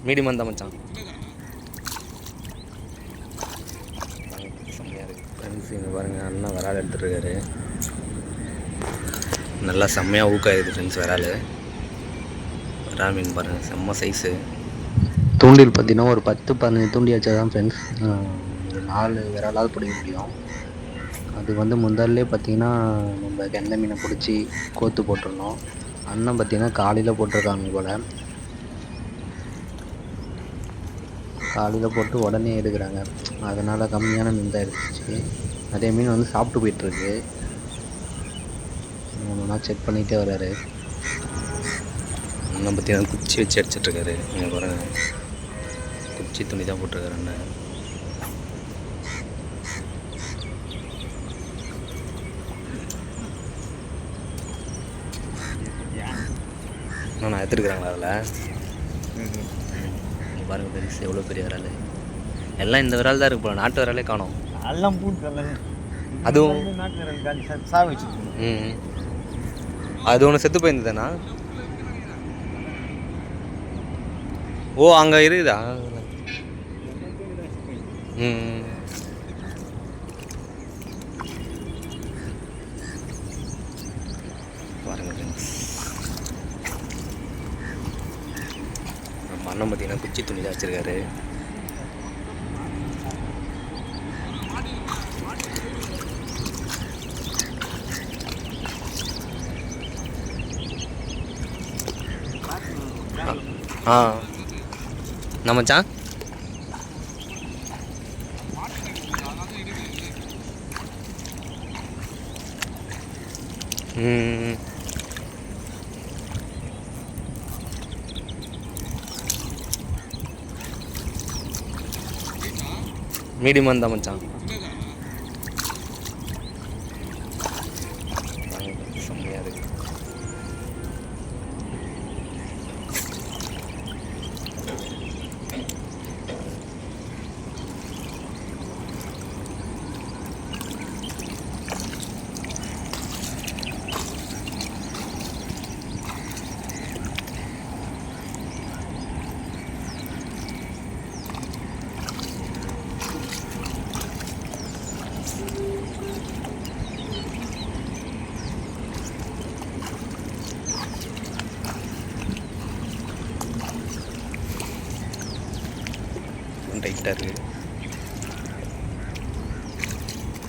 Medium தான் மச்சான். செம்மையாக இருக்குது ஃப்ரெண்ட்ஸ். இங்கே பாருங்கள், அண்ணன் விரால் எடுத்துகிட்ருக்காரு. நல்லா செம்மையாக ஊக்காயிடுது ஃப்ரெண்ட்ஸ் விரால். விரால் மீன் பாருங்கள், செம்ம சைஸு. தூண்டில் பார்த்தீங்கன்னா ஒரு 10-15 தூண்டி வச்சா தான் ஃப்ரெண்ட்ஸ் ஒரு 4 விராலாவது பிடிக்க முடியும். அது வந்து முதல்ல பார்த்திங்கன்னா நம்ம கெண்டை மீனை பிடிச்சி கோத்து போட்டுருந்தோம். அண்ணன் பார்த்திங்கன்னா காலையில் போட்டிருக்காங்க போல். காலையில் போட்டு உடனே எடுக்கிறாங்க, அதனால் கம்மியான மீன் தான் எடுத்துச்சு. நிறைய மீன் வந்து சாப்பிட்டு போயிட்டுருக்கு. ஒன்றா செக் பண்ணிகிட்டே வர்றாரு. அண்ணன் பார்த்திங்கன்னா குச்சி வச்சு அடிச்சிட்ருக்காரு. நீங்கள் பாருங்கள், குச்சி துணி தான் போட்டிருக்காரு அண்ணன். நான் எடுத்துருக்குறாங்களா அதில் பாருங்கள் பெருசு, எவ்வளோ பெரிய விரால். எல்லாம் இந்த விரால் தான் இருக்கு போல, நாட்டு விராலே காணோம். எல்லாம் பூட்டு அதுவும் நாட்டு விரால் காலி சா வச்சு. அது ஒன்று செத்து போயிருந்ததுண்ணா. ஓ, அங்கே இருக்குதா? பாருங்க ஃப்ரெண்ட்ஸ், நம்ம அண்ணன் பார்த்தீங்கன்னா குச்சி துணி தான் வச்சுருக்காரு. நம்மச்சான் மீடியம் தான் மச்சான். செம்மையாக இருக்கு. டைட்டாக இருக்குது,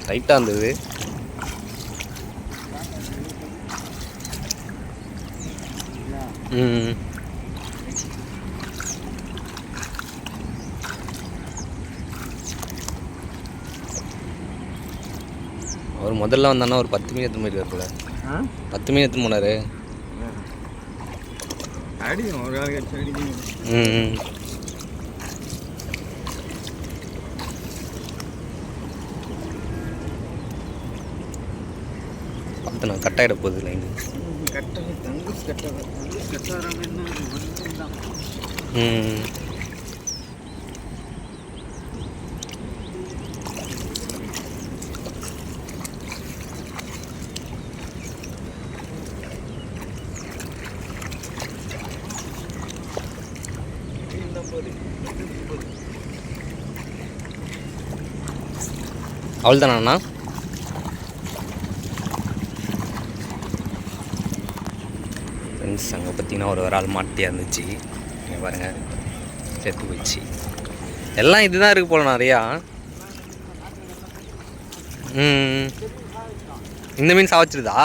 டைட்டாக இருந்தது. அவர் முதல்ல வந்தானா ஒரு 10 மீன் எடுத்து போயிருக்காரு போல. 10 மீன் எடுத்து போனாரு. அடிக்கும் ஒரு ஆள் கட்சி அடிக்கும். பார்த்து நான் கட்டாயிட போகுது லைன். அவ்வளோதானா? ஃப்ரெண்ட்ஸ், அங்கே பார்த்தீங்கன்னா ஒரு ஆள் மாட்டியாக இருந்துச்சு. நீங்கள் பாருங்கள், செத்து போயிடுச்சு. எல்லாம் இதுதான் இருக்குது போல நிறையா. இந்த மீன் சாவச்சிருதா?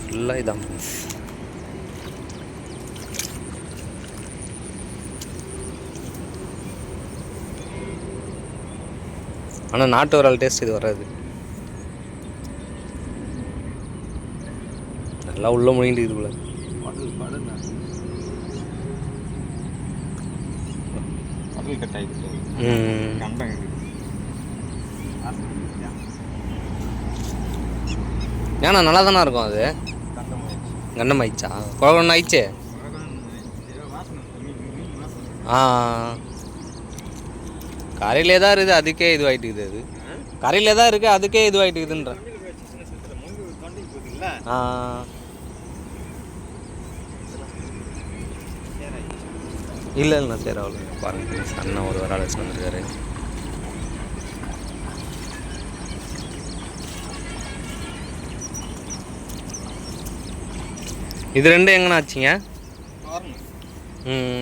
ஃபுல்லாக இதான் ஃப்ரெண்ட்ஸ். ஆனால் நாட்டு விரால் டேஸ்ட் இது வராது. நல்லா உள்ள முழிண்டு இது போல. ஏன்னா நல்லா தானே இருக்கும் அது. கண்டம் ஆயிடுச்சா? குழந்தை ஆயிடுச்சே. காலையிலே தான் இருக்குது, அதுக்கே இது ஆகிட்டுக்குது. அது கரையில் தான் இருக்குது, அதுக்கே இதுவாகிட்டுக்குதுன்றேன். ஆ இல்லை இல்லைண்ணா, சரி அவ்வளோ பாருங்கள். அண்ணன் ஒரு வரால் வச்சு வந்துருக்காரு. இது ரெண்டும் எங்கண்ணா ஆச்சுங்க?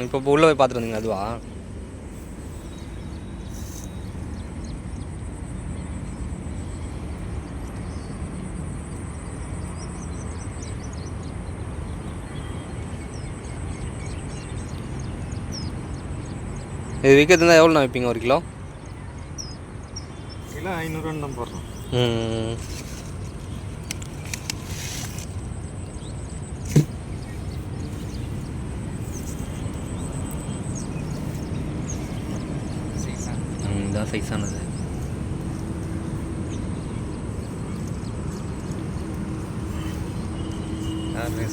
இப்போ உள்ளே போய் பார்த்துட்டு வந்தீங்க அதுவா? இது விற்கிறது இருந்தால் எவ்வளோண்ணா வைப்பீங்க ஒரு கிலோ? கிலோ 500 தான் போடுறோம். இதுதான் சைஸானது. அப்படியே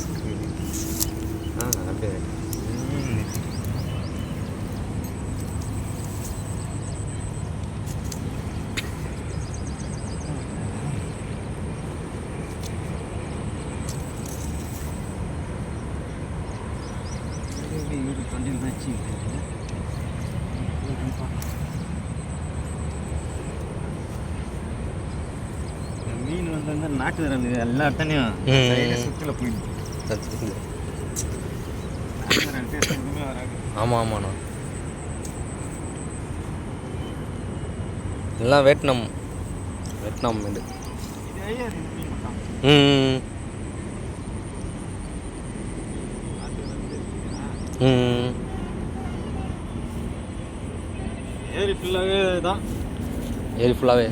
மீன் வந்து நாட்டு விரல் எல்லா இடத்துலையும் சுற்றில போயிடுது. ஆமாம் ஆமாண்ணா, எல்லாம் வியட்நாம் இது. ஏரி ஃபுல்லாகவே தான். ஏரி ஃபுல்லாகவே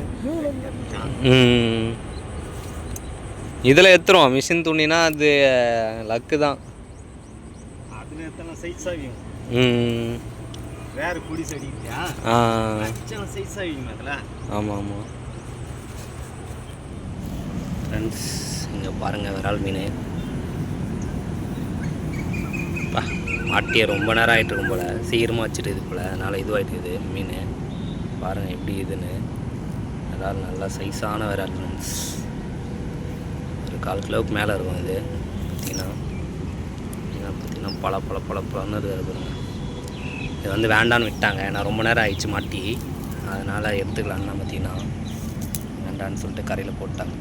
இதில் எத்துறோம். மிஷின் துணினா அது லக்கு தான். அதில் எத்தனை சைஸ் ஆகும். வேறு குடி செடிக்கிட்டியா சைஸ் ஆகும் அதில். ஆமாம் ஆமாம் ஃப்ரெண்ட்ஸ், இங்கே பாருங்கள் விரால் மீன். மாட்டியே ரொம்ப நேரம் ஆகிட்டு இருக்கும் போல், சீக்கிரமாக வச்சுட்டு இது போல், அதனால் இதுவாகிட்டுது மீன். பாருங்கள் எப்படி இதுன்னு. விரால் நல்லா சைஸான விரால் ஃப்ரெண்ட்ஸ். ஒரு 1/4 கிலோவுக்கு மேலே இருக்கும் இது. பார்த்தீங்கன்னா பழன்னு இருக்குது பாருங்கள். இது வந்து வேண்டான்னு விட்டாங்க, ஏன்னா ரொம்ப நேரம் ஆயிடுச்சு மாட்டி, அதனால் எடுத்துக்கலான்னு பார்த்தீங்கன்னா வேண்டான்னு சொல்லிட்டு கரையில் போட்டாங்க.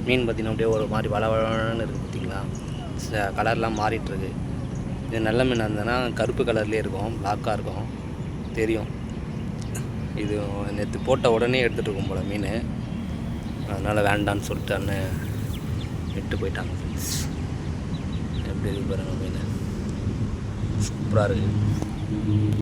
மீன் பார்த்திங்கன்னா அப்படியே ஒரு மாதிரி வளவளன்னு இருக்குது பார்த்தீங்களா, கலர்லாம் மாறிட்டுருக்கு. இது நல்ல மீன் இருந்ததுன்னா கருப்பு கலர்லேயே இருக்கும், பிளாக்காக இருக்கும் தெரியும். இது நேற்று போட்ட உடனே எடுத்துகிட்டு இருக்கும் போல் மீன், அதனால் வேண்டான்னு சொல்லிட்டு அண்ணன் விட்டு போயிட்டாங்க. எப்படி இருக்கு பாருங்கள் மீன், சூப்பராக இருக்குது.